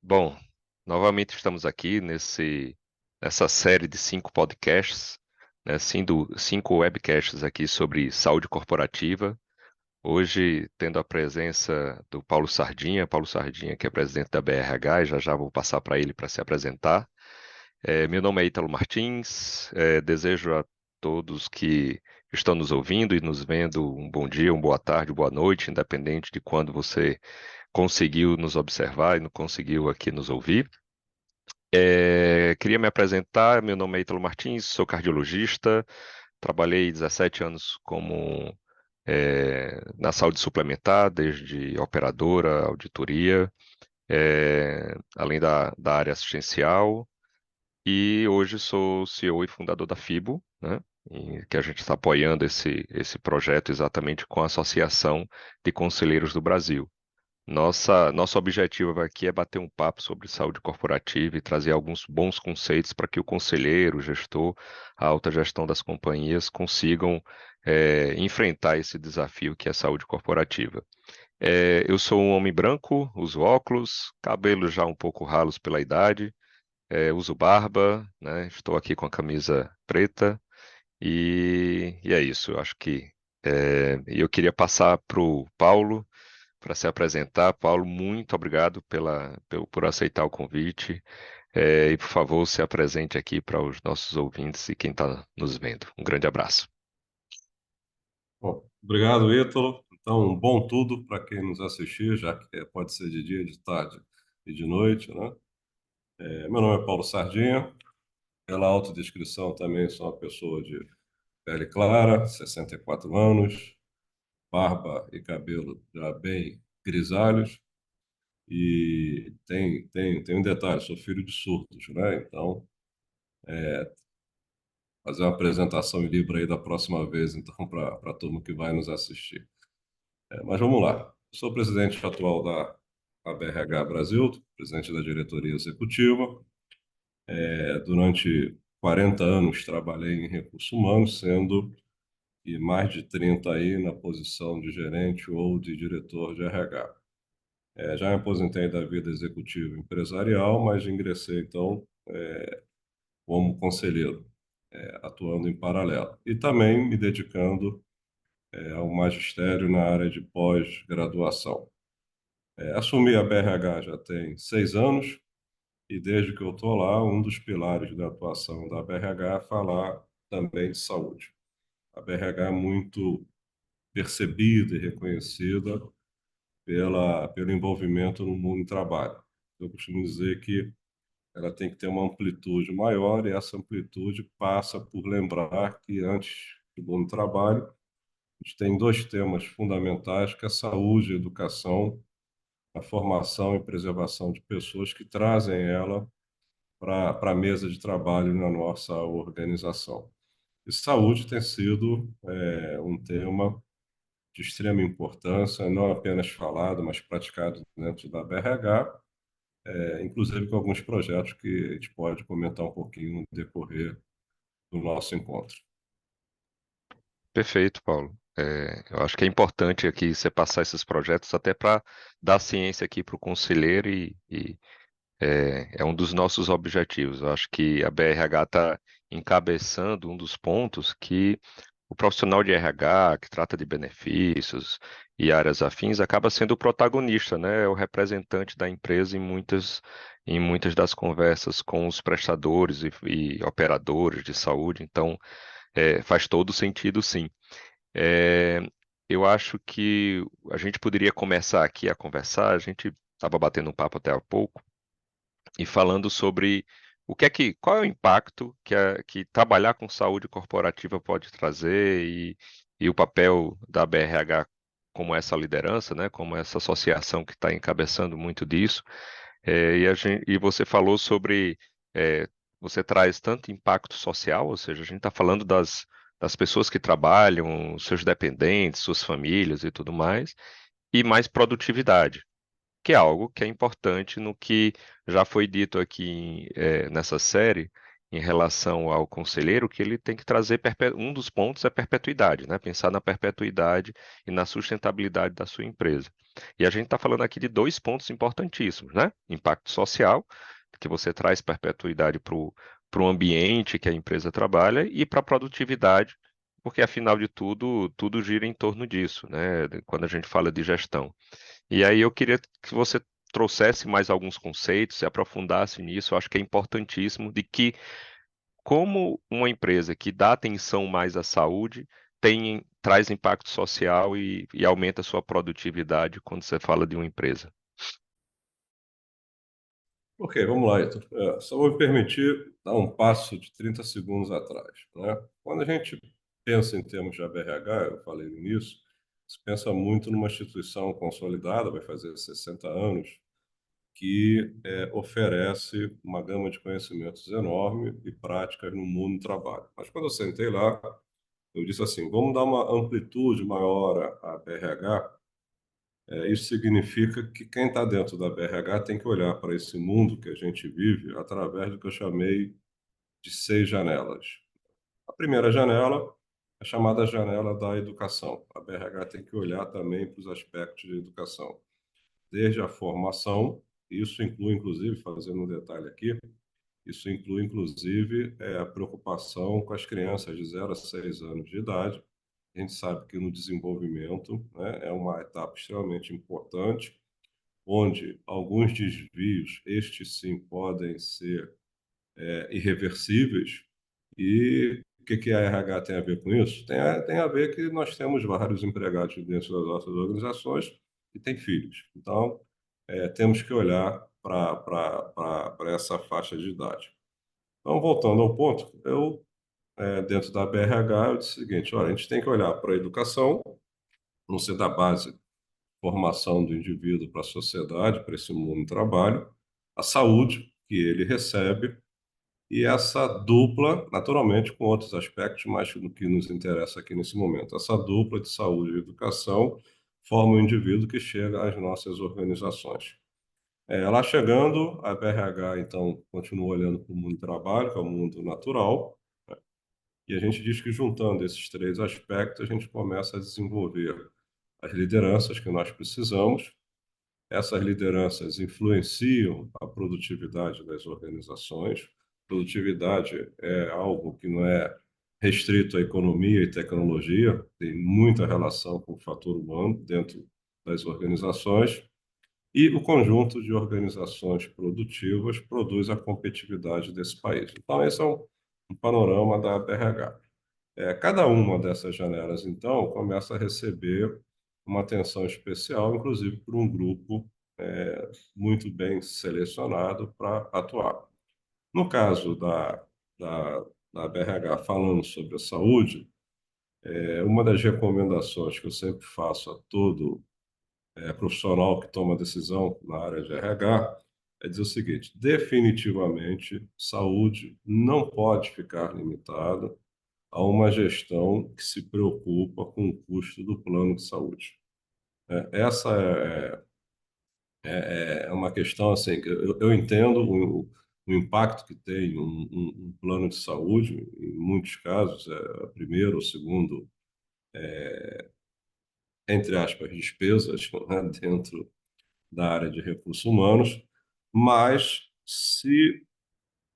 Bom, novamente estamos aqui nessa série de 5 podcasts, né, cinco webcasts aqui sobre saúde corporativa. Hoje, tendo a presença do Paulo Sardinha, que é presidente da BRH, e já já vou passar para ele para se apresentar. Meu nome é Ítalo Martins, desejo a todos que estão nos ouvindo e nos vendo um bom dia, uma boa tarde, boa noite, independente de quando você conseguiu nos observar e não conseguiu aqui nos ouvir. Queria me apresentar, meu nome é Ítalo Martins, sou cardiologista, trabalhei 17 anos na saúde suplementar, desde operadora, auditoria, além da área assistencial, e hoje sou CEO e fundador da FIBO, né? Que a gente está apoiando esse projeto exatamente com a Associação de Conselheiros do Brasil. Nosso objetivo aqui é bater um papo sobre saúde corporativa e trazer alguns bons conceitos para que o conselheiro, o gestor, a alta gestão das companhias consigam enfrentar esse desafio que é a saúde corporativa. Eu sou um homem branco, uso óculos, cabelos já um pouco ralos pela idade, uso barba, né? Estou aqui com a camisa preta e é isso. Eu acho que eu queria passar para o Paulo para se apresentar. Paulo, muito obrigado por aceitar o convite. E, por favor, se apresente aqui para os nossos ouvintes e quem está nos vendo. Um grande abraço. Bom, obrigado, Ítalo. Então, um bom tudo para quem nos assistir, já que pode ser de dia, de tarde e de noite, né? Meu nome é Paulo Sardinha. Pela autodescrição, também sou uma pessoa de pele clara, 64 anos, barba e cabelo já bem grisalhos. E tem um detalhe, sou filho de surdos, né? Então, fazer uma apresentação em Libra aí da próxima vez, então, para a turma que vai nos assistir. Mas vamos lá. Sou presidente atual da ABRH Brasil, presidente da diretoria executiva. Durante 40 anos trabalhei em recursos humanos, sendo que mais de 30 aí na posição de gerente ou de diretor de RH. Já me aposentei da vida executiva empresarial, mas ingressei então como conselheiro, atuando em paralelo. E também me dedicando ao magistério na área de pós-graduação. Assumi a BRH já tem 6 anos e desde que eu estou lá, um dos pilares da atuação da BRH é falar também de saúde. A BRH é muito percebida e reconhecida pelo envolvimento no mundo do trabalho. Eu costumo dizer que ela tem que ter uma amplitude maior e essa amplitude passa por lembrar que antes do mundo do trabalho, a gente tem dois temas fundamentais, que é a saúde e a educação, a formação e preservação de pessoas que trazem ela para a mesa de trabalho na nossa organização. E saúde tem sido um tema de extrema importância, não apenas falado, mas praticado dentro da BRH, inclusive com alguns projetos que a gente pode comentar um pouquinho no decorrer do nosso encontro. Perfeito, Paulo. Eu acho que é importante aqui você passar esses projetos até para dar ciência aqui para o conselheiro e é um dos nossos objetivos. Eu acho que a BRH está encabeçando um dos pontos que o profissional de RH, que trata de benefícios e áreas afins, acaba sendo o protagonista, né? É o representante da empresa em muitas das conversas com os prestadores e operadores de saúde. Então, faz todo sentido, sim. É, eu acho que a gente poderia começar aqui a conversar. A gente estava batendo um papo até há pouco e falando sobre qual é o impacto que trabalhar com saúde corporativa pode trazer e o papel da BRH como essa liderança, né, como essa associação que está encabeçando muito disso. E você falou sobre é, você traz tanto impacto social, ou seja, a gente está falando das pessoas que trabalham, seus dependentes, suas famílias e tudo mais, e mais produtividade, que é algo que é importante no que já foi dito aqui nessa série, em relação ao conselheiro que ele tem que trazer um dos pontos é perpetuidade, né? Pensar na perpetuidade e na sustentabilidade da sua empresa. E a gente está falando aqui de dois pontos importantíssimos, né? Impacto social, que você traz perpetuidade para o ambiente que a empresa trabalha e para a produtividade, porque afinal de tudo, tudo gira em torno disso, né? Quando a gente fala de gestão. E aí eu queria que você trouxesse mais alguns conceitos, se aprofundasse nisso. Eu acho que é importantíssimo de que como uma empresa que dá atenção mais à saúde traz impacto social e aumenta a sua produtividade quando você fala de uma empresa. Ok, vamos lá, Heitor. Só vou me permitir dar um passo de 30 segundos atrás, né? Quando a gente pensa em termos de ABRH, eu falei no início, se pensa muito numa instituição consolidada, vai fazer 60 anos, que oferece uma gama de conhecimentos enorme e práticas no mundo do trabalho. Mas quando eu sentei lá, eu disse assim, vamos dar uma amplitude maior à BRH. Isso significa que quem está dentro da BRH tem que olhar para esse mundo que a gente vive através do que eu chamei de 6 janelas. A primeira janela é chamada janela da educação. A BRH tem que olhar também para os aspectos de educação, desde a formação, isso inclui, inclusive, fazendo um detalhe aqui, isso inclui, inclusive, a preocupação com as crianças de 0 a 6 anos de idade. A gente sabe que no desenvolvimento, né, é uma etapa extremamente importante, onde alguns desvios, estes sim, podem ser irreversíveis. E o que a RH tem a ver com isso? Tem a ver que nós temos vários empregados dentro das nossas organizações que têm filhos. Então, temos que olhar para essa faixa de idade. Então, voltando ao ponto, dentro da BRH, eu disse o seguinte, olha, a gente tem que olhar para a educação, não ser da base, formação do indivíduo para a sociedade, para esse mundo do trabalho, a saúde que ele recebe, e essa dupla, naturalmente, com outros aspectos, mas do que nos interessa aqui nesse momento. Essa dupla de saúde e educação forma o indivíduo que chega às nossas organizações. Lá chegando, a BRH, então, continua olhando para o mundo do trabalho, que é o mundo natural, e a gente diz que juntando esses três aspectos, a gente começa a desenvolver as lideranças que nós precisamos. Essas lideranças influenciam a produtividade das organizações. Produtividade é algo que não é restrito à economia e tecnologia, tem muita relação com o fator humano dentro das organizações. E o conjunto de organizações produtivas produz a competitividade desse país. Então, esse é um panorama da BRH. Cada uma dessas janelas, então, começa a receber uma atenção especial, inclusive por um grupo muito bem selecionado para atuar. No caso da, da BRH, falando sobre a saúde, uma das recomendações que eu sempre faço a todo profissional que toma decisão na área de RH é dizer o seguinte: definitivamente, saúde não pode ficar limitada a uma gestão que se preocupa com o custo do plano de saúde. Essa é uma questão assim, que eu entendo o impacto que tem um plano de saúde, em muitos casos, é primeiro ou segundo, entre aspas, despesas, né, dentro da área de recursos humanos, mas se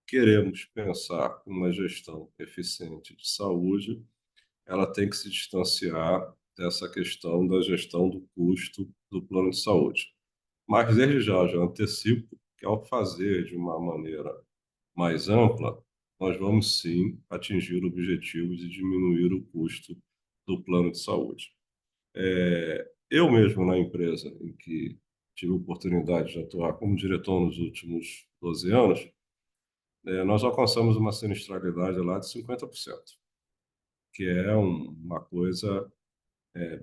queremos pensar uma gestão eficiente de saúde, ela tem que se distanciar dessa questão da gestão do custo do plano de saúde. Mas desde já, eu já antecipo que ao fazer de uma maneira mais ampla, nós vamos sim atingir objetivos de diminuir o custo do plano de saúde. Eu mesmo, na empresa em que tive a oportunidade de atuar como diretor nos últimos 12 anos, nós alcançamos uma sinistralidade lá de 50%, que é uma coisa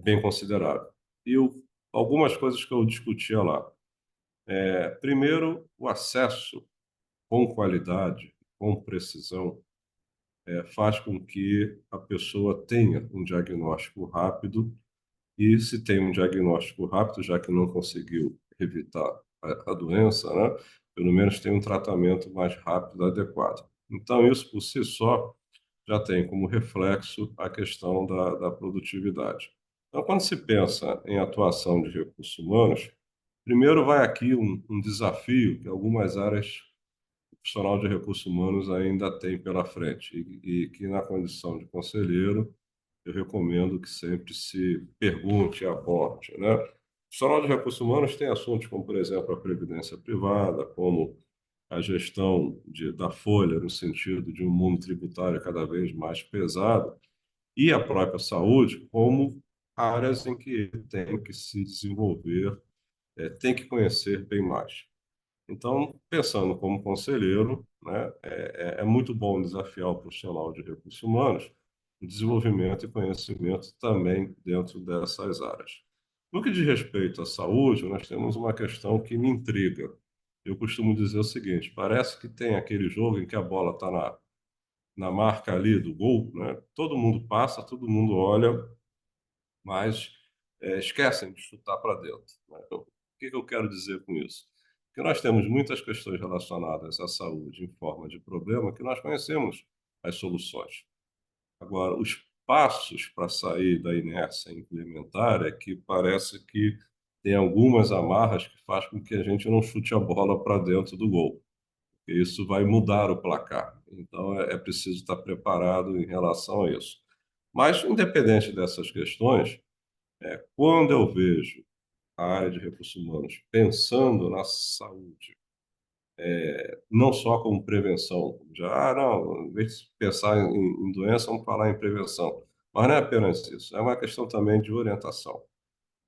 bem considerável. E algumas coisas que eu discutia lá. Primeiro, o acesso com qualidade, com precisão, faz com que a pessoa tenha um diagnóstico rápido e se tem um diagnóstico rápido, já que não conseguiu evitar a doença, né, pelo menos tem um tratamento mais rápido e adequado. Então, isso por si só já tem como reflexo a questão da produtividade. Então, quando se pensa em atuação de recursos humanos, primeiro vai aqui um desafio que algumas áreas profissional de recursos humanos ainda tem pela frente e que na condição de conselheiro eu recomendo que sempre se pergunte e aborde, né? O profissional de recursos humanos tem assuntos como, por exemplo, a previdência privada, como a gestão da folha, no sentido de um mundo tributário cada vez mais pesado, e a própria saúde, como áreas em que ele tem que se desenvolver, tem que conhecer bem mais. Então, pensando como conselheiro, né, é muito bom desafiar o profissional de recursos humanos o desenvolvimento e conhecimento também dentro dessas áreas. No que diz respeito à saúde, nós temos uma questão que me intriga. Eu costumo dizer o seguinte: parece que tem aquele jogo em que a bola está na marca ali do gol, né? Todo mundo passa, todo mundo olha, mas esquecem de chutar para dentro, né? Então, o que eu quero dizer com isso? Que nós temos muitas questões relacionadas à saúde em forma de problema que nós conhecemos as soluções. Agora, os passos para sair da inércia e implementar é que parece que tem algumas amarras que faz com que a gente não chute a bola para dentro do gol. Isso vai mudar o placar. Então, é preciso estar preparado em relação a isso. Mas, independente dessas questões, quando eu vejo a área de recursos humanos pensando na saúde, não só como prevenção, já, não, em vez de pensar em doença, vamos falar em prevenção. Mas não é apenas isso, é uma questão também de orientação,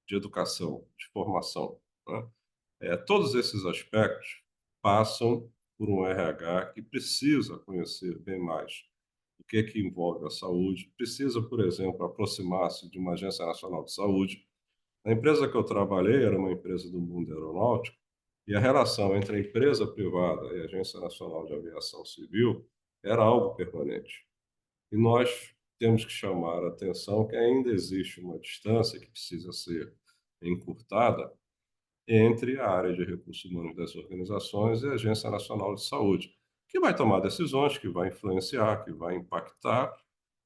de educação, de formação, né? Todos esses aspectos passam por um RH que precisa conhecer bem mais o que envolve a saúde, precisa, por exemplo, aproximar-se de uma Agência Nacional de Saúde. A empresa que eu trabalhei era uma empresa do mundo aeronáutico e a relação entre a empresa privada e a Agência Nacional de Aviação Civil era algo permanente. E nós temos que chamar a atenção que ainda existe uma distância que precisa ser encurtada entre a área de recursos humanos das organizações e a Agência Nacional de Saúde, que vai tomar decisões, que vai influenciar, que vai impactar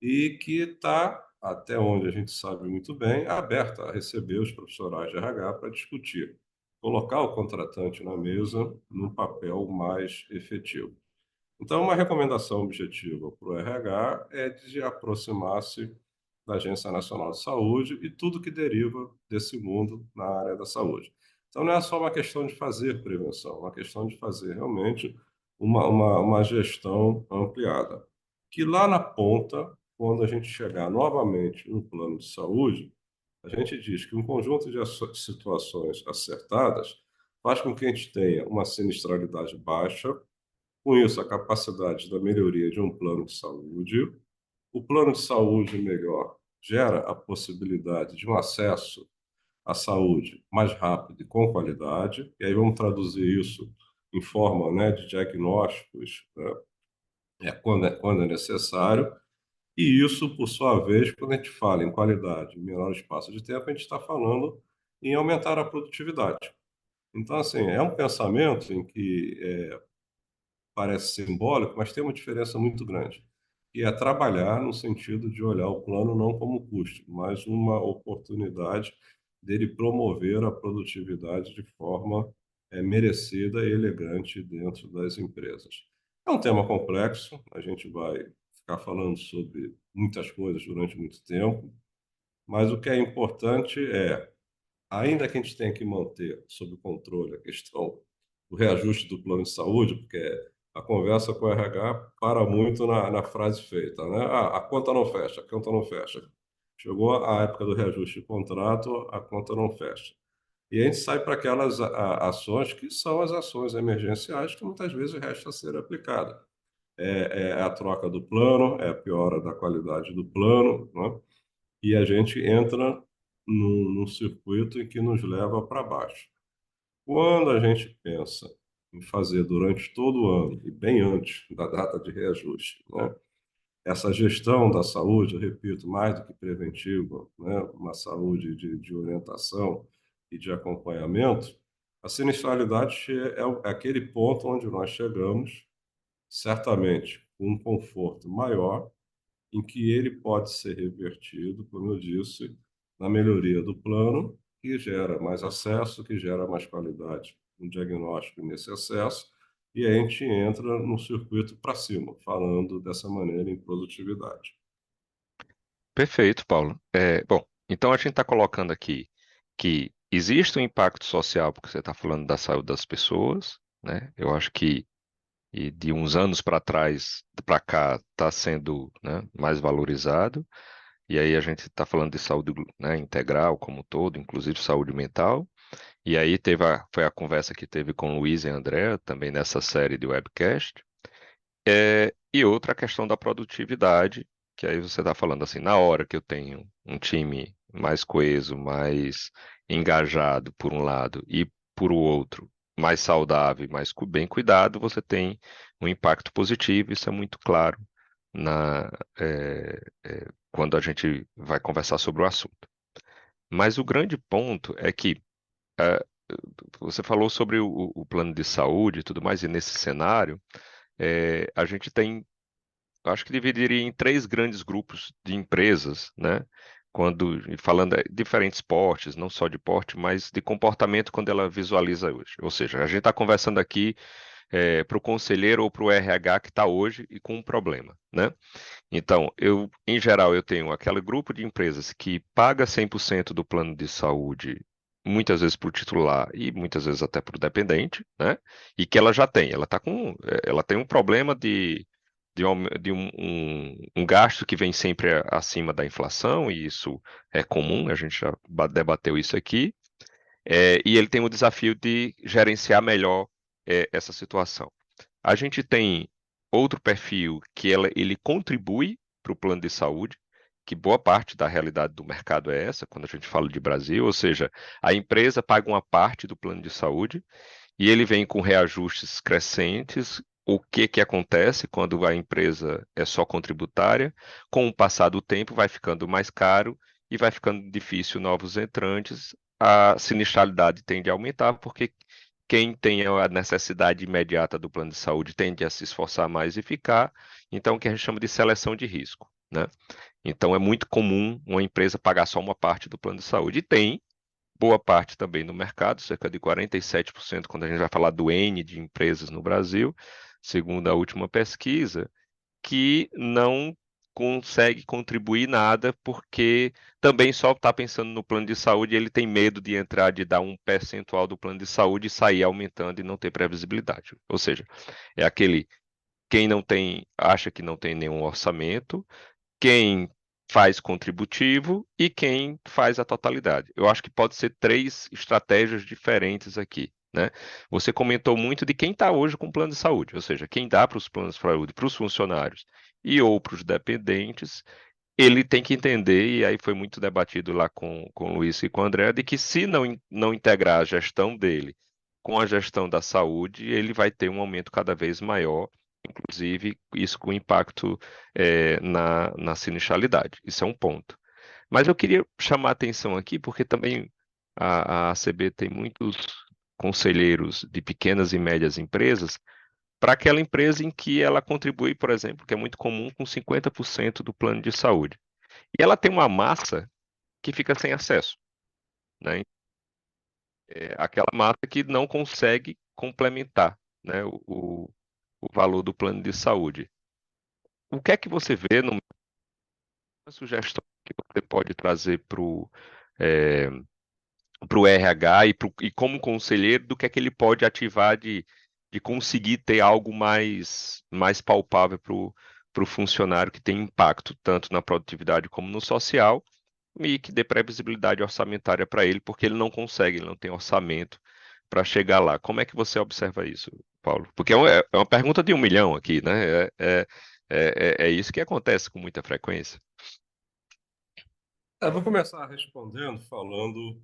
e que está, até onde a gente sabe muito bem, aberta a receber os profissionais de RH para discutir, colocar o contratante na mesa num papel mais efetivo. Então, uma recomendação objetiva para o RH é de aproximar-se da Agência Nacional de Saúde e tudo que deriva desse mundo na área da saúde. Então, não é só uma questão de fazer prevenção, é uma questão de fazer realmente uma gestão ampliada. Que lá na ponta, quando a gente chegar novamente no plano de saúde, a gente diz que um conjunto de situações acertadas faz com que a gente tenha uma sinistralidade baixa, com isso, a capacidade da melhoria de um plano de saúde. O plano de saúde melhor gera a possibilidade de um acesso à saúde mais rápido e com qualidade. E aí vamos traduzir isso em forma, né, de diagnósticos, né, quando é necessário. E isso, por sua vez, quando a gente fala em qualidade, em menor espaço de tempo, a gente está falando em aumentar a produtividade. Então, assim, é um pensamento em que parece simbólico, mas tem uma diferença muito grande. E é trabalhar no sentido de olhar o plano não como custo, mas uma oportunidade dele promover a produtividade de forma merecida e elegante dentro das empresas. É um tema complexo, a gente vai ficar falando sobre muitas coisas durante muito tempo, mas o que é importante é, ainda que a gente tenha que manter sob controle a questão do reajuste do plano de saúde, porque a conversa com o RH para muito na frase feita, né? Ah, a conta não fecha, a conta não fecha. Chegou a época do reajuste de contrato, a conta não fecha. E a gente sai para aquelas ações que são as ações emergenciais que muitas vezes resta a ser aplicada. É a troca do plano, é a piora da qualidade do plano, né? E a gente entra num circuito em que nos leva para baixo. Quando a gente pensa em fazer durante todo o ano, e bem antes da data de reajuste, né, essa gestão da saúde, eu repito, mais do que preventiva, né, uma saúde de orientação e de acompanhamento, a sinistralidade é aquele ponto onde nós chegamos, certamente um conforto maior, em que ele pode ser revertido, como eu disse, na melhoria do plano, que gera mais acesso, que gera mais qualidade no diagnóstico nesse acesso, e aí a gente entra no circuito para cima, falando dessa maneira em produtividade. Perfeito, Paulo. Bom, então a gente está colocando aqui que existe um impacto social, porque você está falando da saúde das pessoas, né? Eu acho que e de uns anos para trás, para cá, está sendo, né, mais valorizado. E aí a gente está falando de saúde, né, integral como um todo, inclusive saúde mental. E aí foi a conversa que teve com Luiz e André, também nessa série de webcast. E outra questão da produtividade, que aí você está falando assim, na hora que eu tenho um time mais coeso, mais engajado por um lado e por o outro, mais saudável, e mais bem cuidado, você tem um impacto positivo, isso é muito claro na, quando a gente vai conversar sobre o assunto. Mas o grande ponto é que eh, você falou sobre o plano de saúde e tudo mais, e nesse cenário, a gente tem, eu acho que dividiria em três grandes grupos de empresas, né? Quando falando de diferentes portes, não só de porte, mas de comportamento quando ela visualiza hoje. Ou seja, a gente está conversando aqui para o conselheiro ou para o RH que está hoje e com um problema, né? Então, em geral, eu tenho aquele grupo de empresas que paga 100% do plano de saúde, muitas vezes para o titular e muitas vezes até para o dependente, né? E que ela já tem, ela tem um problema de um gasto que vem sempre acima da inflação, e isso é comum, a gente já debateu isso aqui, e ele tem o desafio de gerenciar melhor, essa situação. A gente tem outro perfil que ele contribui para o plano de saúde, que boa parte da realidade do mercado é essa, quando a gente fala de Brasil, ou seja, a empresa paga uma parte do plano de saúde e ele vem com reajustes crescentes. O que que acontece quando a empresa é só contributária? Com o passar do tempo, vai ficando mais caro e vai ficando difícil novos entrantes. A sinistralidade tende a aumentar, porque quem tem a necessidade imediata do plano de saúde tende a se esforçar mais e ficar. Então, o que a gente chama de seleção de risco, né? Então, é muito comum uma empresa pagar só uma parte do plano de saúde. E tem boa parte também no mercado, cerca de 47%, quando a gente vai falar do N de empresas no Brasil, segundo a última pesquisa, que não consegue contribuir nada porque também só está pensando no plano de saúde, e ele tem medo de entrar, de dar um percentual do plano de saúde e sair aumentando e não ter previsibilidade. Ou seja, é aquele quem não tem, acha que não tem nenhum orçamento, quem faz contributivo e quem faz a totalidade. Eu acho que pode ser três estratégias diferentes aqui, né? Você comentou muito de quem está hoje com plano de saúde, ou seja, quem dá para os planos de saúde, para os funcionários e ou para os dependentes, ele tem que entender, e aí foi muito debatido lá com o Luiz e com o André, de que se não integrar a gestão dele com a gestão da saúde, ele vai ter um aumento cada vez maior, inclusive isso com impacto, na sinistralidade. Isso é um ponto. Mas eu queria chamar a atenção aqui, porque também a ACB tem muitos conselheiros de pequenas e médias empresas, para aquela empresa em que ela contribui, por exemplo, que é muito comum, com 50% do plano de saúde. E ela tem uma massa que fica sem acesso, né? Aquela massa que não consegue complementar, né, o valor do plano de saúde. O que é que você vê numa sugestão que você pode trazer para o RH e como conselheiro, do que é que ele pode ativar de conseguir ter algo mais palpável para o funcionário, que tem impacto tanto na produtividade como no social, e que dê previsibilidade orçamentária para ele, porque ele não consegue, ele não tem orçamento para chegar lá. Como é que você observa isso, Paulo? Porque é uma pergunta de 1 milhão aqui, né? É isso que acontece com muita frequência. Vou começar respondendo falando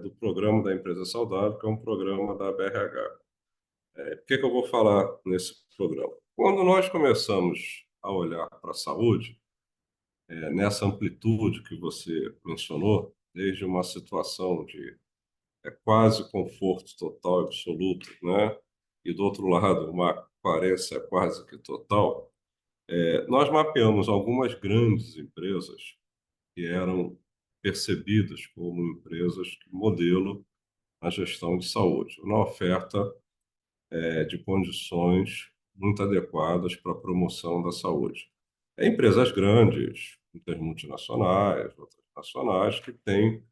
do programa da Empresa Saudável, que é um programa da BRH. Por que que eu vou falar nesse programa? Quando nós começamos a olhar para a saúde, nessa amplitude que você mencionou, desde uma situação de quase conforto total e absoluto, né? e, do outro lado, uma carência quase que total, nós mapeamos algumas grandes empresas que eram percebidas como empresas modelo na gestão de saúde, na oferta de condições muito adequadas para a promoção da saúde. Empresas grandes, muitas multinacionais, outras nacionais, que têm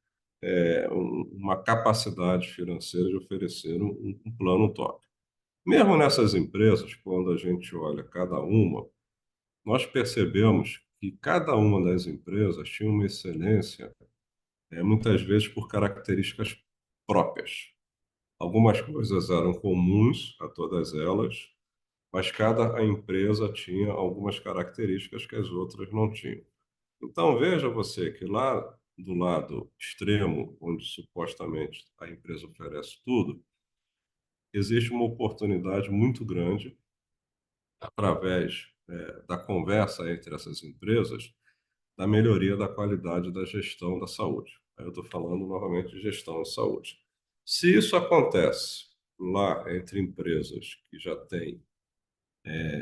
uma capacidade financeira de oferecer um plano top. Mesmo nessas empresas, quando a gente olha cada uma, nós percebemos que cada uma das empresas tinha uma excelência, muitas vezes por características próprias. Algumas coisas eram comuns a todas elas, mas cada empresa tinha algumas características que as outras não tinham. Então, veja você que lá do lado extremo, onde supostamente a empresa oferece tudo, existe uma oportunidade muito grande, através da conversa entre essas empresas, da melhoria da qualidade da gestão da saúde. Aí eu estou falando novamente de gestão de saúde. Se isso acontece lá entre empresas que já têm,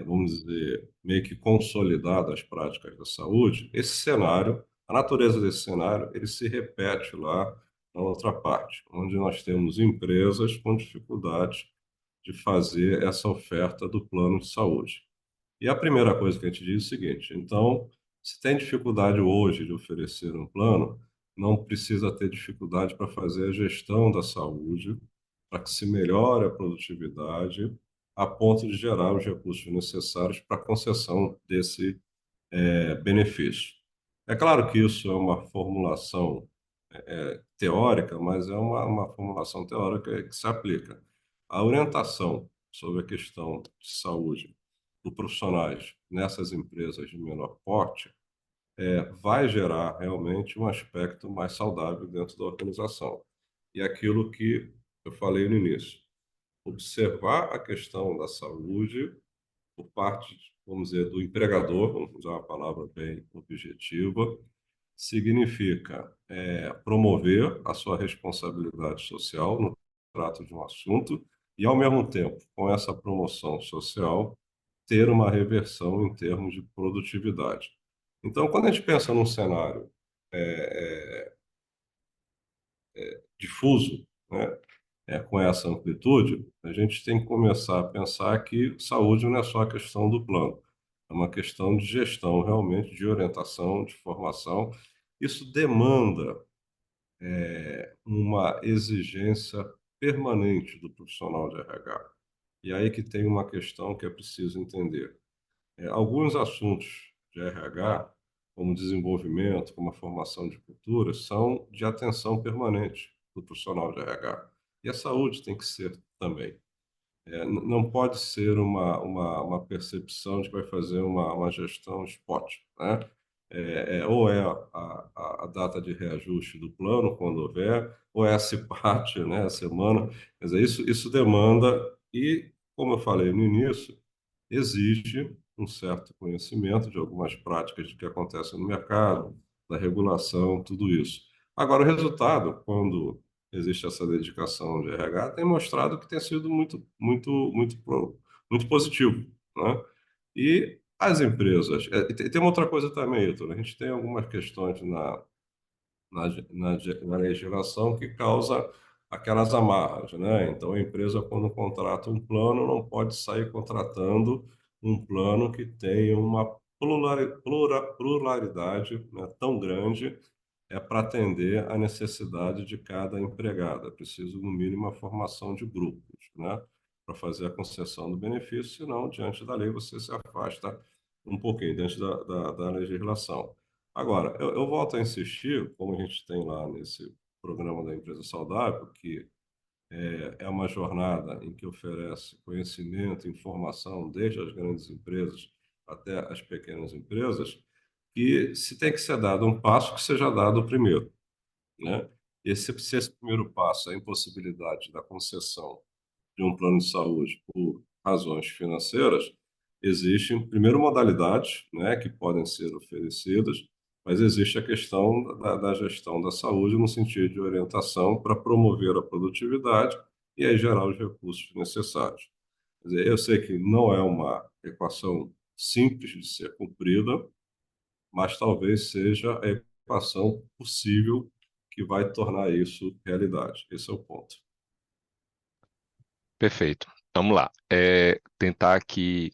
vamos dizer, meio que consolidadas as práticas da saúde, esse cenário, a natureza desse cenário, ele se repete lá na outra parte, onde nós temos empresas com dificuldades de fazer essa oferta do plano de saúde. E a primeira coisa que a gente diz é o seguinte: então, se tem dificuldade hoje de oferecer um plano, não precisa ter dificuldade para fazer a gestão da saúde, para que se melhore a produtividade, a ponto de gerar os recursos necessários para a concessão desse benefício. É claro que isso é uma formulação teórica, mas é uma formulação teórica que se aplica. A orientação sobre a questão de saúde dos profissionais nessas empresas de menor porte vai gerar realmente um aspecto mais saudável dentro da organização. E aquilo que eu falei no início, observar a questão da saúde por parte, vamos dizer, do empregador, vamos usar uma palavra bem objetiva, significa promover a sua responsabilidade social no trato de um assunto e, ao mesmo tempo, com essa promoção social, ter uma reversão em termos de produtividade. Então, quando a gente pensa num cenário difuso, né, com essa amplitude, a gente tem que começar a pensar que saúde não é só a questão do plano, é uma questão de gestão, realmente, de orientação, de formação. Isso demanda uma exigência permanente do profissional de RH. E aí que tem uma questão que é preciso entender. Alguns assuntos de RH, como desenvolvimento, como a formação de cultura, são de atenção permanente do profissional de RH. E a saúde tem que ser também. Não pode ser uma percepção de que vai fazer uma gestão spot, né? Ou é a data de reajuste do plano, quando houver, ou é a CIPAT, né, a semana. Quer dizer, isso demanda, e, como eu falei no início, exige um certo conhecimento de algumas práticas de que acontecem no mercado, da regulação, tudo isso. Agora, o resultado, quando existe essa dedicação de RH, tem mostrado que tem sido muito positivo, né? E as empresas, tem uma outra coisa também, Heitor, a gente tem algumas questões na legislação que causa aquelas amarras, né? Então, a empresa, quando contrata um plano, não pode sair contratando um plano que tenha uma pluralidade, né, tão grande para atender à necessidade de cada empregado. É preciso, no mínimo, uma formação de grupos, né, para fazer a concessão do benefício, senão, diante da lei, você se afasta um pouquinho, diante da legislação. Agora, eu volto a insistir, como a gente tem lá nesse programa da Empresa Saudável, que é uma jornada em que oferece conhecimento, informação, desde as grandes empresas até as pequenas empresas, que se tem que ser dado um passo, que seja dado o primeiro, né? Se esse primeiro passo é a impossibilidade da concessão de um plano de saúde por razões financeiras, existem, primeiro, modalidades, né, que podem ser oferecidas, mas existe a questão da gestão da saúde no sentido de orientação para promover a produtividade e aí gerar os recursos necessários. Quer dizer, eu sei que não é uma equação simples de ser cumprida, mas talvez seja a equação possível que vai tornar isso realidade. Esse é o ponto. Perfeito. Vamos lá. Tentar aqui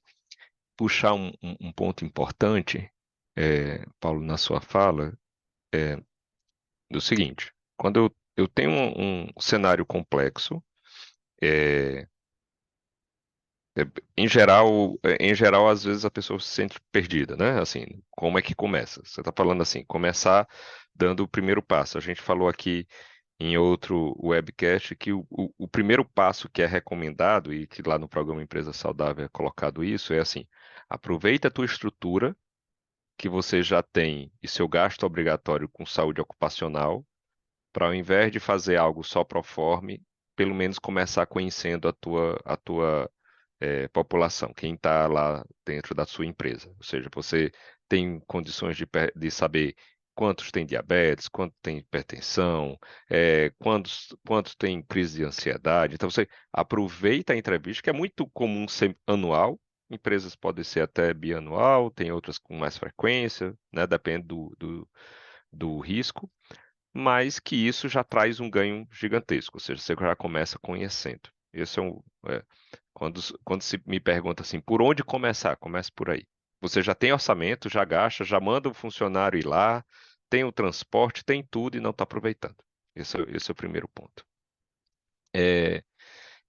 puxar um ponto importante, Paulo, na sua fala, do seguinte: quando eu tenho um cenário complexo, é, em geral, às vezes a pessoa se sente perdida, né? Assim, como é que começa? Você está falando assim, começar dando o primeiro passo. A gente falou aqui em outro webcast que o primeiro passo que é recomendado e que lá no programa Empresa Saudável é colocado isso é assim: aproveita a tua estrutura que você já tem e seu gasto obrigatório com saúde ocupacional para ao invés de fazer algo só pro forma, pelo menos começar conhecendo a tua população, quem está lá dentro da sua empresa. Ou seja, você tem condições de saber quantos têm diabetes, quantos têm hipertensão, quantos têm crise de ansiedade. Então você aproveita a entrevista, que é muito comum ser anual. Empresas podem ser até bianual, tem outras com mais frequência, né? Depende do risco, mas que isso já traz um ganho gigantesco, ou seja, você já começa conhecendo. Esse é um, quando se me pergunta assim, por onde começar? Comece por aí. Você já tem orçamento, já gasta, já manda o funcionário ir lá, tem o transporte, tem tudo e não está aproveitando. Esse é o primeiro ponto. É,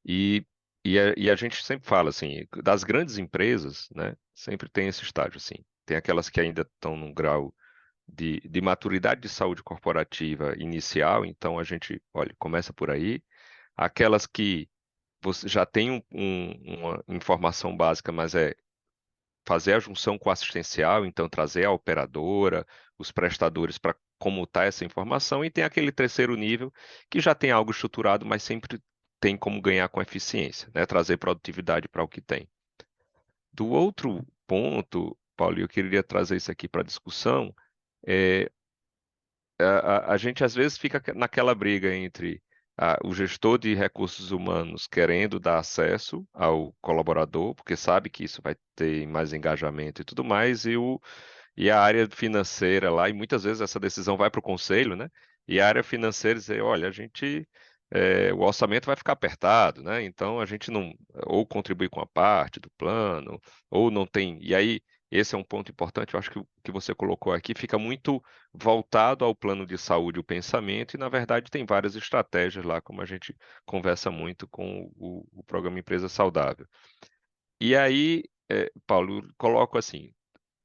e, e a gente sempre fala assim, das grandes empresas, né? Sempre tem esse estágio assim. Tem aquelas que ainda estão num grau de maturidade de saúde corporativa inicial, então a gente, olha, começa por aí. Aquelas que você já tem uma informação básica, mas é fazer a junção com o assistencial, então trazer a operadora, os prestadores para comutar essa informação, e tem aquele terceiro nível que já tem algo estruturado, mas sempre tem como ganhar com eficiência, né? Trazer produtividade para o que tem. Do outro ponto, Paulo, eu queria trazer isso aqui para discussão. é, a gente às vezes fica naquela briga entre o gestor de recursos humanos querendo dar acesso ao colaborador, porque sabe que isso vai ter mais engajamento e tudo mais, e a área financeira lá, e muitas vezes essa decisão vai para o conselho, né? E a área financeira dizer, olha, o orçamento vai ficar apertado, né? Então a gente não, ou contribui com a parte do plano, ou não tem. E aí, esse é um ponto importante, eu acho que o que você colocou aqui fica muito voltado ao plano de saúde, o pensamento, e na verdade tem várias estratégias lá, como a gente conversa muito com o programa Empresa Saudável. E aí, Paulo, coloco assim,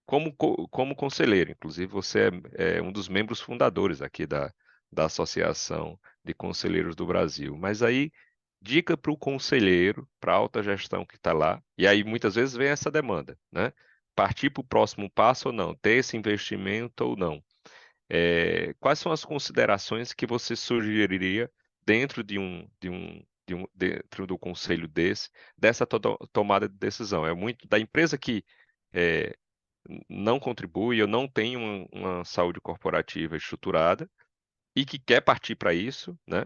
como conselheiro, inclusive você é um dos membros fundadores aqui da Associação de Conselheiros do Brasil. Mas aí, dica para o conselheiro, para a alta gestão que está lá, e aí muitas vezes vem essa demanda, né? Partir para o próximo passo ou não, ter esse investimento ou não. Quais são as considerações que você sugeriria dentro dentro do conselho dessa tomada de decisão? É muito da empresa que é, não contribui, eu não tenho uma saúde corporativa estruturada e que quer partir para isso, né?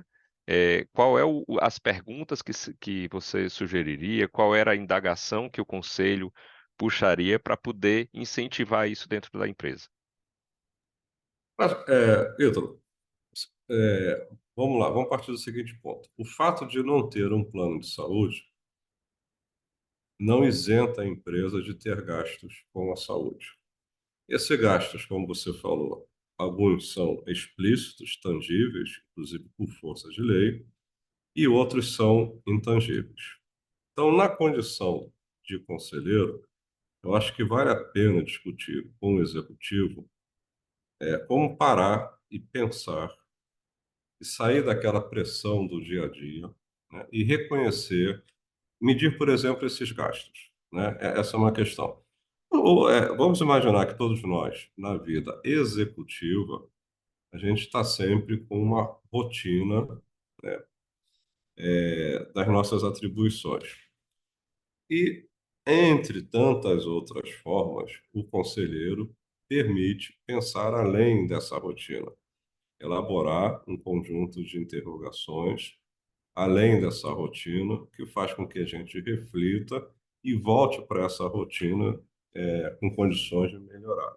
Qual é as perguntas que você sugeriria? Qual era a indagação que o conselho puxaria para poder incentivar isso dentro da empresa? Mas, Ítalo, vamos lá, vamos partir do seguinte ponto. O fato de não ter um plano de saúde não isenta a empresa de ter gastos com a saúde. Esses gastos, como você falou, alguns são explícitos, tangíveis, inclusive por força de lei, e outros são intangíveis. Então, na condição de conselheiro, eu acho que vale a pena discutir com o executivo como parar e pensar e sair daquela pressão do dia a dia, né, e reconhecer, medir, por exemplo, esses gastos, né? Essa é uma questão. Vamos imaginar que todos nós, na vida executiva, a gente está sempre com uma rotina, das nossas atribuições. E, entre tantas outras formas, o conselheiro permite pensar além dessa rotina, elaborar um conjunto de interrogações além dessa rotina, que faz com que a gente reflita e volte para essa rotina com condições de melhorar.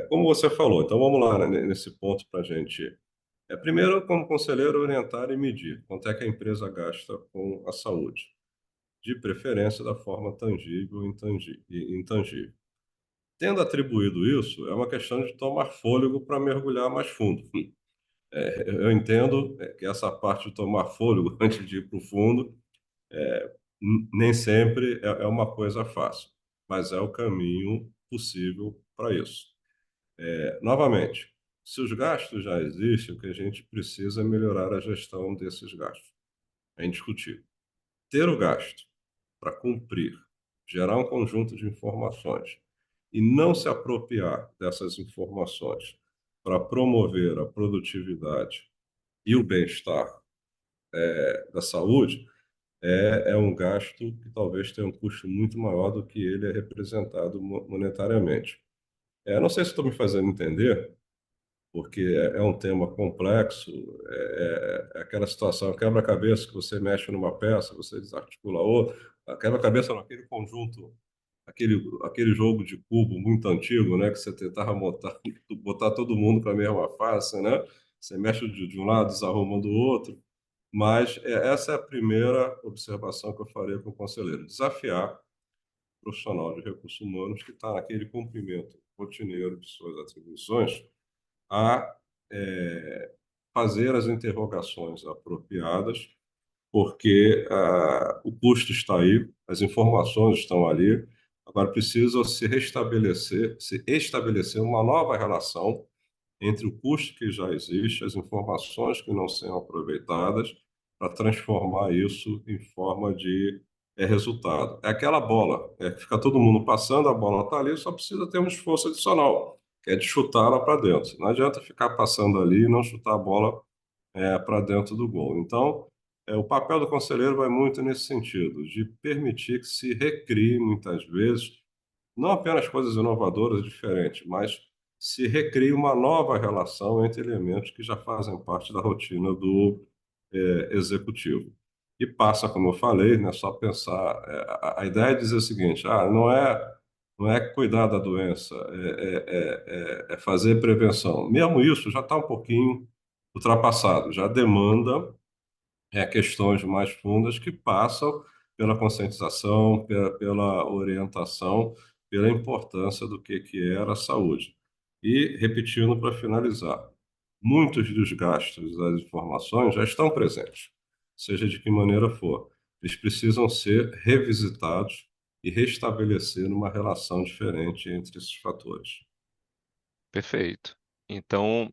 Como você falou, então vamos lá, né, nesse ponto para a gente. Primeiro, como conselheiro, orientar e medir quanto é que a empresa gasta com a saúde, de preferência da forma tangível e intangível. Tendo atribuído isso, é uma questão de tomar fôlego para mergulhar mais fundo. Eu entendo que essa parte de tomar fôlego antes de ir para o fundo nem sempre é uma coisa fácil, mas é o caminho possível para isso. Novamente, se os gastos já existem, o que a gente precisa é melhorar a gestão desses gastos. É indiscutível. Ter o gasto para cumprir, gerar um conjunto de informações e não se apropriar dessas informações para promover a produtividade e o bem-estar da saúde é um gasto que talvez tenha um custo muito maior do que ele é representado monetariamente. Não sei se estou me fazendo entender, porque é um tema complexo, é aquela situação, quebra-cabeça que você mexe numa peça, você desarticula outra, quebra-cabeça naquele conjunto, aquele jogo de cubo muito antigo, né, que você tentava botar todo mundo para a mesma face, né? Você mexe de um lado, desarruma do outro, mas essa é a primeira observação que eu faria com o conselheiro, desafiar o profissional de recursos humanos que está naquele cumprimento rotineiro de suas atribuições a fazer as interrogações apropriadas, porque o custo está aí, as informações estão ali. Agora precisa se estabelecer uma nova relação entre o custo que já existe, as informações que não são aproveitadas, para transformar isso em forma de resultado. É aquela bola, que fica todo mundo passando, a bola está ali, só precisa ter um esforço adicional, que é de chutá-la para dentro. Não adianta ficar passando ali e não chutar a bola para dentro do gol. Então, o papel do conselheiro vai muito nesse sentido, de permitir que se recrie, muitas vezes, não apenas coisas inovadoras diferentes, mas se recrie uma nova relação entre elementos que já fazem parte da rotina do executivo. E passa, como eu falei, né, só pensar. A ideia é dizer o seguinte: não é cuidar da doença, é fazer prevenção. Mesmo isso já está um pouquinho ultrapassado, já demanda questões mais fundas que passam pela conscientização, pela orientação, pela importância do que era a saúde. E, repetindo para finalizar, muitos dos gastos das informações já estão presentes, seja de que maneira for. Eles precisam ser revisitados e restabelecer uma relação diferente entre esses fatores. Perfeito. Então,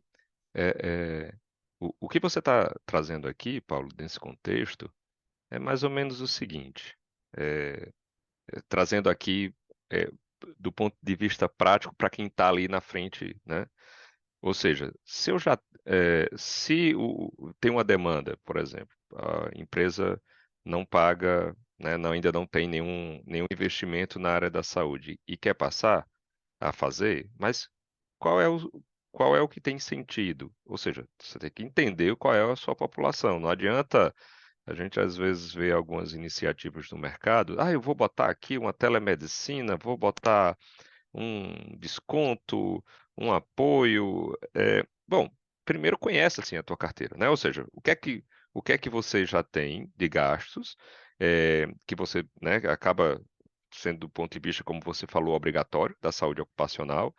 o que você está trazendo aqui, Paulo, nesse contexto, é mais ou menos o seguinte: é, trazendo aqui é, do ponto de vista prático para quem está ali na frente, né? Ou seja, se eu já, se tem uma demanda, por exemplo, a empresa não paga, né, ainda não tem nenhum investimento na área da saúde e quer passar a fazer, mas qual é qual é o que tem sentido? Ou seja, você tem que entender qual é a sua população. Não adianta a gente às vezes vê algumas iniciativas no mercado. Ah, eu vou botar aqui uma telemedicina, vou botar um desconto, um apoio. Bom, primeiro conhece assim a tua carteira, né? Ou seja, o que é que você já tem de gastos que você, né, acaba sendo do ponto de vista, como você falou, obrigatório da saúde ocupacional,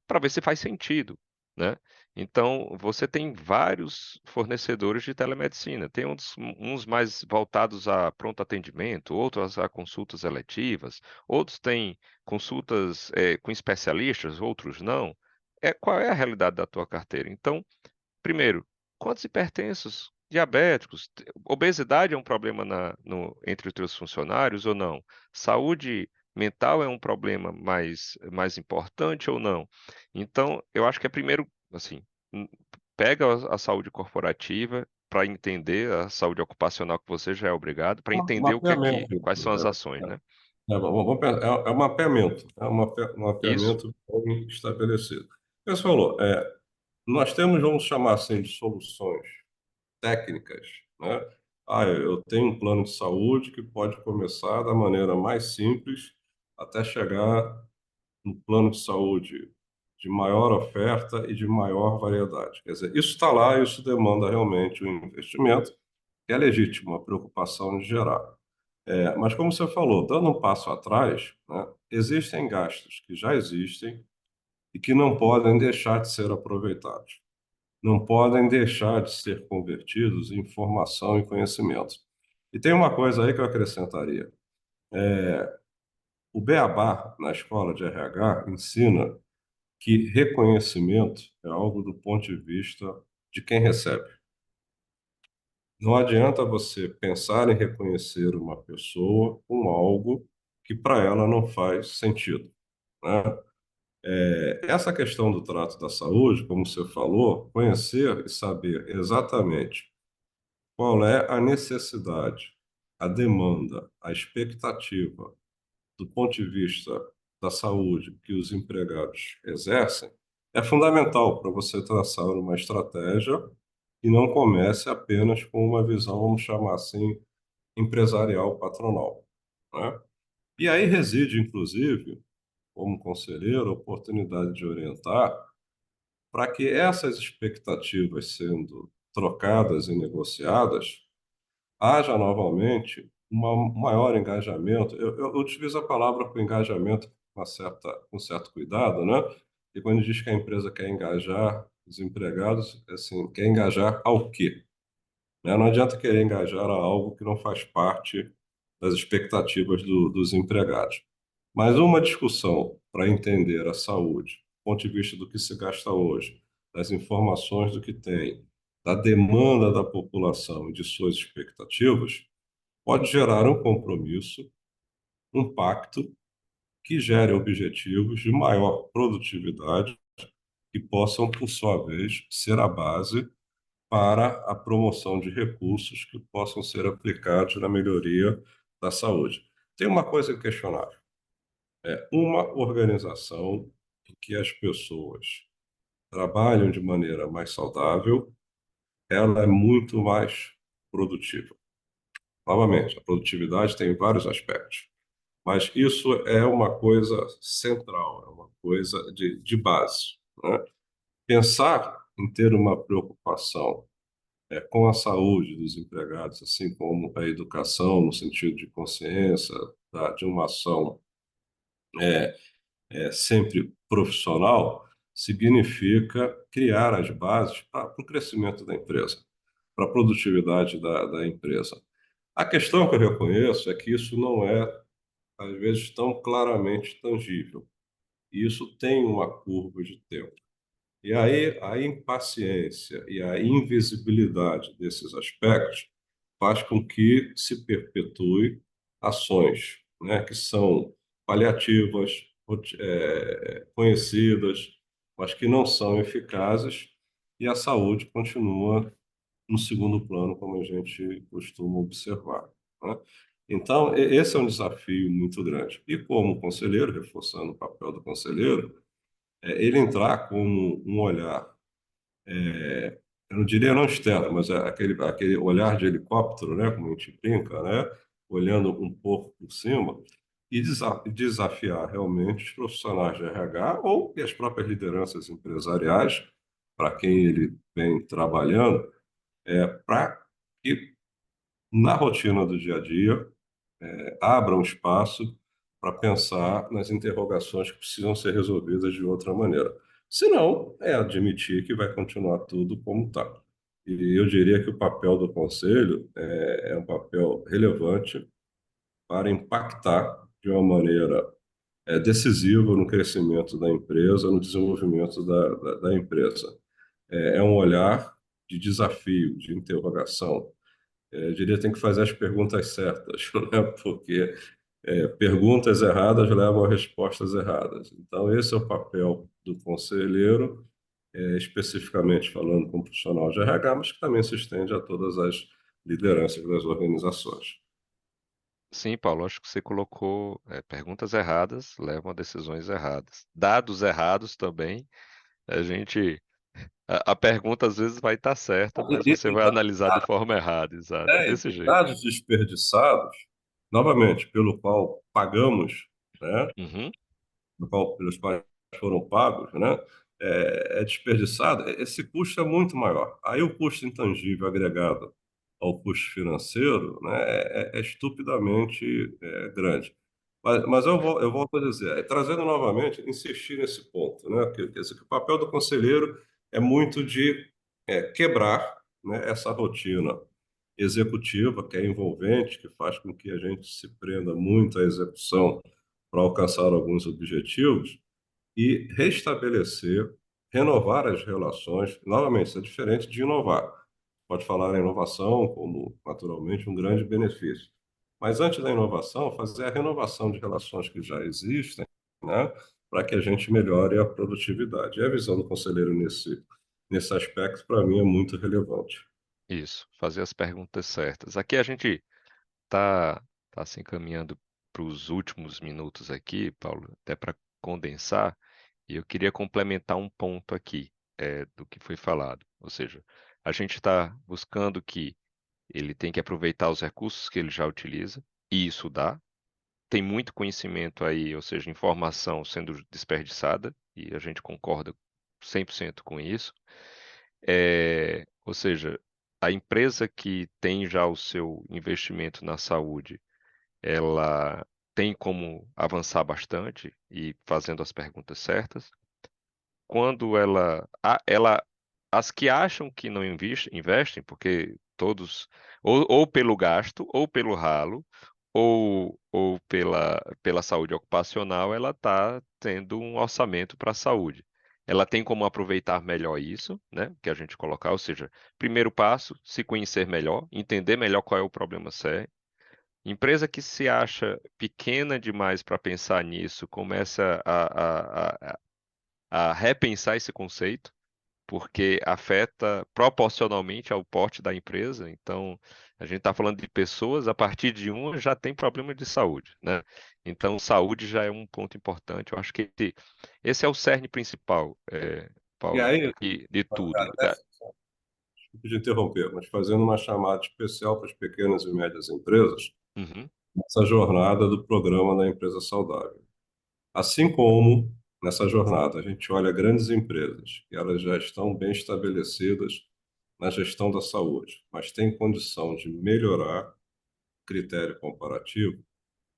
para ver se faz sentido, né? Então, você tem vários fornecedores de telemedicina. Tem uns mais voltados a pronto atendimento, outros a consultas eletivas, outros têm consultas com especialistas, outros não. Qual é a realidade da tua carteira? Então, primeiro, quantos hipertensos, diabéticos, obesidade é um problema entre os teus funcionários ou não? Saúde mental é um problema mais importante ou não? Então, eu acho que é primeiro, assim, hum, pega a saúde corporativa para entender a saúde ocupacional que você já é obrigado, para Um entender mapeamento. quais são as ações, né? É um mapeamento, um Isso, mapeamento bem estabelecido. Você falou, nós temos, vamos chamar assim, de soluções técnicas, né? Eu tenho um plano de saúde que pode começar da maneira mais simples até chegar no plano de saúde de maior oferta e de maior variedade. Quer dizer, isso está lá, isso demanda realmente um investimento, que é legítimo, a preocupação de gerar. Mas como você falou, dando um passo atrás, né, existem gastos que já existem e que não podem deixar de ser aproveitados, não podem deixar de ser convertidos em informação e conhecimento. E tem uma coisa aí que eu acrescentaria. O Beabá, na escola de RH, ensina que reconhecimento é algo do ponto de vista de quem recebe. Não adianta você pensar em reconhecer uma pessoa com algo que para ela não faz sentido, né? Essa questão do trato da saúde, como você falou, conhecer e saber exatamente qual é a necessidade, a demanda, a expectativa do ponto de vista da saúde que os empregados exercem, é fundamental para você traçar uma estratégia e não comece apenas com uma visão, vamos chamar assim, empresarial patronal, né? E aí reside, inclusive, como conselheiro, a oportunidade de orientar para que essas expectativas sendo trocadas e negociadas, haja novamente um maior engajamento. Eu utilizo a palavra com engajamento com certo cuidado, né? E quando diz que a empresa quer engajar os empregados, assim, quer engajar ao quê? Né? Não adianta querer engajar a algo que não faz parte das expectativas dos empregados. Mas uma discussão para entender a saúde, do ponto de vista do que se gasta hoje, das informações do que tem, da demanda da população e de suas expectativas, pode gerar um compromisso, um pacto que gere objetivos de maior produtividade que possam, por sua vez, ser a base para a promoção de recursos que possam ser aplicados na melhoria da saúde. Tem uma coisa inquestionável: uma organização em que as pessoas trabalham de maneira mais saudável, ela é muito mais produtiva. Novamente, a produtividade tem vários aspectos, mas isso é uma coisa central, é uma coisa de base, né? Pensar em ter uma preocupação com a saúde dos empregados, assim como a educação, no sentido de consciência, de uma ação sempre profissional, significa criar as bases para o crescimento da empresa, para a produtividade da empresa. A questão que eu reconheço é que isso não é, às vezes, tão claramente tangível. E isso tem uma curva de tempo. E aí a impaciência e a invisibilidade desses aspectos faz com que se perpetue ações, né, que são paliativas, conhecidas, mas que não são eficazes, e a saúde continua no segundo plano, como a gente costuma observar, né? Então, esse é um desafio muito grande. E como conselheiro, reforçando o papel do conselheiro, ele entrar como um olhar, eu não diria não externo, mas é aquele olhar de helicóptero, né, como a gente brinca, né, olhando um pouco por cima e desafiar realmente os profissionais de RH ou e as próprias lideranças empresariais para quem ele vem trabalhando, para que na rotina do dia a dia abra um espaço para pensar nas interrogações que precisam ser resolvidas de outra maneira. Se não, é admitir que vai continuar tudo como está. E eu diria que o papel do conselho é um papel relevante para impactar de uma maneira decisiva no crescimento da empresa, no desenvolvimento da empresa. É um olhar de desafio, de interrogação. Eu diria que tem que fazer as perguntas certas, né? Porque perguntas erradas levam a respostas erradas. Então, esse é o papel do conselheiro, especificamente falando com o profissional de RH, mas que também se estende a todas as lideranças das organizações. Sim, Paulo, acho que você colocou perguntas erradas levam a decisões erradas. Dados errados também, a gente A pergunta às vezes vai estar certa, mas E, você vai analisar de forma errada, exato, é desse e jeito. dados desperdiçados, novamente, pelo qual pagamos, né? Uhum, Pelos quais foram pagos, né? É desperdiçado, esse custo é muito maior. Aí o custo intangível agregado ao custo financeiro, né, é estupidamente grande. Mas eu volto a dizer, trazendo novamente, insistir nesse ponto, né, que o papel do conselheiro é muito de quebrar, né, essa rotina executiva que é envolvente, que faz com que a gente se prenda muito à execução para alcançar alguns objetivos e restabelecer, renovar as relações. Novamente, isso é diferente de inovar. Pode falar em inovação como, naturalmente, um grande benefício. Mas antes da inovação, fazer a renovação de relações que já existem, né, para que a gente melhore a produtividade. E a visão do conselheiro nesse aspecto, para mim, é muito relevante. isso, fazer as perguntas certas. Aqui a gente tá se encaminhando para os últimos minutos aqui, Paulo, até para condensar, e eu queria complementar um ponto aqui, do que foi falado. Ou seja, a gente está buscando que ele tem que aproveitar os recursos que ele já utiliza, e isso dá. Tem muito conhecimento aí, ou seja, informação sendo desperdiçada, e a gente concorda 100% com isso. Ou seja, a empresa que tem já o seu investimento na saúde, ela tem como avançar bastante e fazendo as perguntas certas. Quando as que acham que não investem, porque todos, ou pelo gasto, ou pelo ralo, ou pela saúde ocupacional, ela está tendo um orçamento para a saúde. Ela tem como aproveitar melhor isso, né? Que a gente colocar, ou seja, primeiro passo, se conhecer melhor, entender melhor qual é o problema sério. Empresa que se acha pequena demais para pensar nisso, começa a repensar esse conceito, porque afeta proporcionalmente ao porte da empresa. Então, a gente está falando de pessoas, a partir de uma já tem problema de saúde, né? Então, saúde já é um ponto importante. Eu acho que esse é o cerne principal, E Paulo, aí, de tudo. cara, desculpe de interromper, mas fazendo uma chamada especial para as pequenas e médias empresas, Uhum, essa jornada do programa da empresa saudável. Assim como nessa jornada a gente olha grandes empresas, que elas já estão bem estabelecidas na gestão da saúde, mas têm condição de melhorar critério comparativo,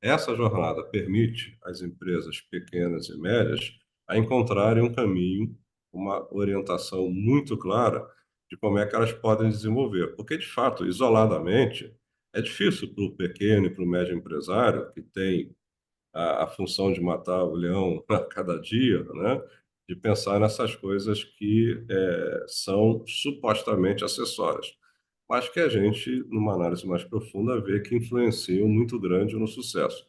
essa jornada permite às empresas pequenas e médias a encontrarem um caminho, uma orientação muito clara de como é que elas podem desenvolver. Porque, de fato, isoladamente, é difícil para o pequeno e para o médio empresário, que tem a função de matar o leão a cada dia, né? De pensar nessas coisas que são supostamente acessórias, mas que a gente, numa análise mais profunda, vê que influenciam muito grande no sucesso.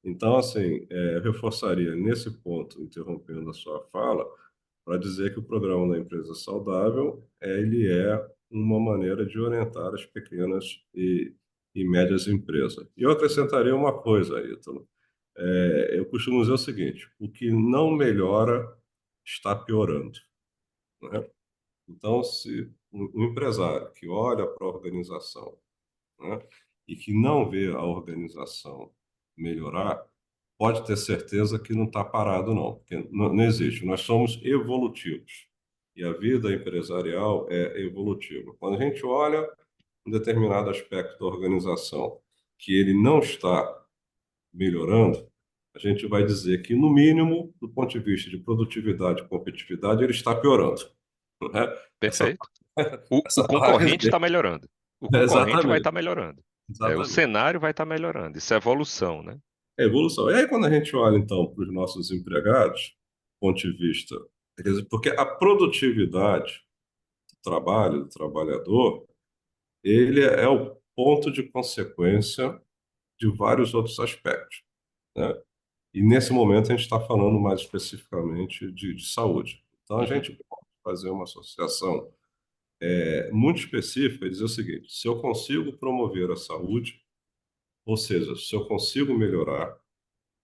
Então, assim, eu reforçaria nesse ponto, interrompendo a sua fala, para dizer que o programa da empresa saudável, ele é uma maneira de orientar as pequenas e médias empresas. E eu acrescentaria uma coisa, Ítalo. Eu costumo dizer o seguinte: o que não melhora está piorando, né? Então, se um empresário que olha para a organização, né, e que não vê a organização melhorar, pode ter certeza que não está parado, não, porque não existe. Nós somos evolutivos e a vida empresarial é evolutiva. Quando a gente olha um determinado aspecto da organização que ele não está melhorando, a gente vai dizer que, no mínimo, do ponto de vista de produtividade e competitividade, ele está piorando, né? Essa, perfeito. O essa parede. concorrente está melhorando. O concorrente vai estar Exatamente, melhorando. O exatamente. cenário vai estar melhorando. Isso é evolução, né? É evolução. E aí, quando a gente olha, então, para os nossos empregados, do ponto de vista. Quer dizer, porque a produtividade do trabalho, do trabalhador, ele é o ponto de consequência de vários outros aspectos, né? E nesse momento a gente está falando mais especificamente de saúde. Então a Uhum, gente pode fazer uma associação muito específica e dizer o seguinte: se eu consigo promover a saúde, ou seja, se eu consigo melhorar,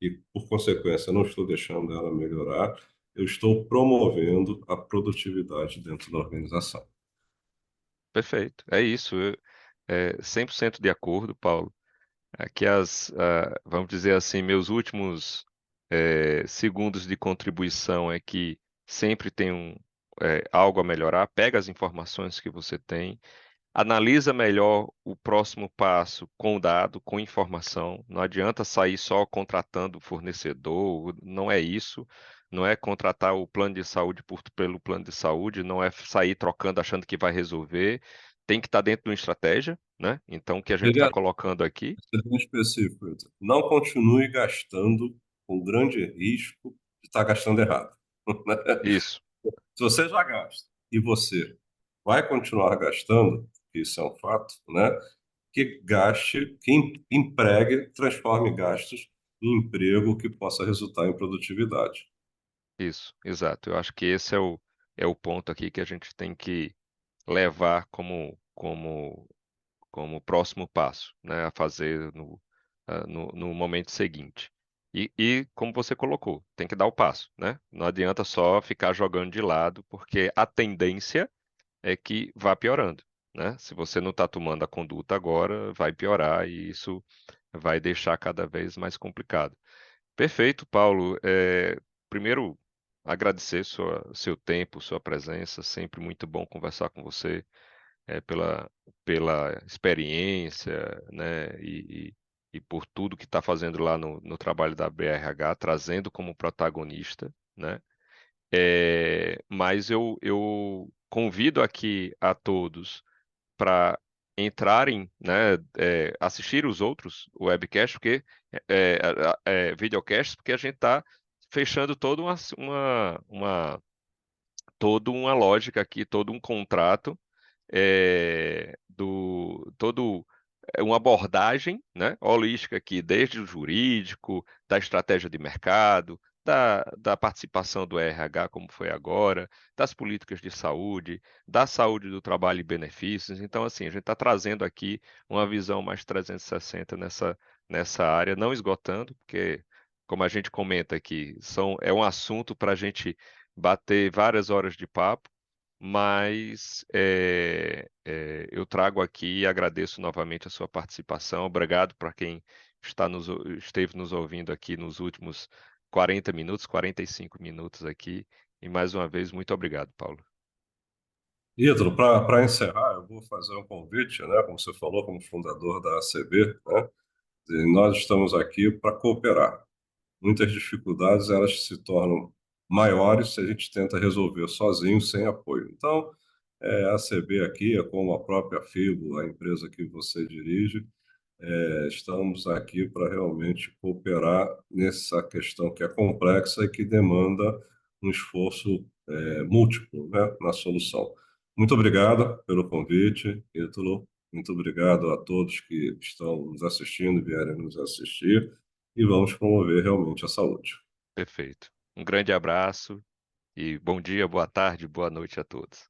e por consequência não estou deixando ela melhorar, eu estou promovendo a produtividade dentro da organização. Perfeito. É isso. 100% de acordo, Paulo. Aqui vamos dizer assim, meus últimos segundos de contribuição é que sempre tem algo a melhorar. Pega as informações que você tem, analisa melhor o próximo passo com dado, com informação. Não adianta sair só contratando fornecedor, não é isso. Não é contratar o plano de saúde pelo plano de saúde, não é sair trocando achando que vai resolver. Tem que estar dentro de uma estratégia, né? Então, o que a gente está Seria colocando aqui, ser bem específico, Ítalo. Não continue gastando com grande risco de estar gastando errado. isso, Se você já gasta e você vai continuar gastando, isso é um fato, né? Que gaste, empregue, transforme gastos em emprego que possa resultar em produtividade. exato. Eu acho que esse é o ponto aqui que a gente tem que levar como próximo passo, né, a fazer no momento seguinte. Como você colocou, tem que dar o passo, né? Não adianta só ficar jogando de lado, porque a tendência é que vá piorando, né? Se você não está tomando a conduta agora, vai piorar e isso vai deixar cada vez mais complicado. Perfeito, Paulo. Primeiro, agradecer seu tempo, sua presença, sempre muito bom conversar com você pela experiência, né, e por tudo que está fazendo lá no trabalho da BRH, trazendo como protagonista, né? Mas eu convido aqui a todos para entrarem, né, assistir os outros webcasts, videocasts, porque a gente está fechando toda uma lógica aqui, todo um contrato uma abordagem, né, holística aqui, desde o jurídico, da estratégia de mercado, da participação do RH, como foi agora, das políticas de saúde, da saúde do trabalho e benefícios. Então, assim, a gente está trazendo aqui uma visão mais 360 nessa área, não esgotando, porque, como a gente comenta aqui, é um assunto para a gente bater várias horas de papo, mas eu trago aqui e agradeço novamente a sua participação. Obrigado para quem esteve nos ouvindo aqui nos últimos 40 minutos, 45 minutos aqui. E mais uma vez, muito obrigado, Paulo. Ítalo, para encerrar, eu vou fazer um convite, né? Como você falou, como fundador da ACB, né? E nós estamos aqui para cooperar. Muitas dificuldades elas se tornam maiores se a gente tenta resolver sozinho, sem apoio. Então, a ACB aqui, é como a própria FIBO, a empresa que você dirige, estamos aqui para realmente cooperar nessa questão que é complexa e que demanda um esforço múltiplo, né, na solução. Muito obrigado pelo convite, Ítalo. Muito obrigado a todos que estão nos assistindo, vierem nos assistir, e vamos promover realmente a saúde. Perfeito. Um grande abraço e bom dia, boa tarde, boa noite a todos.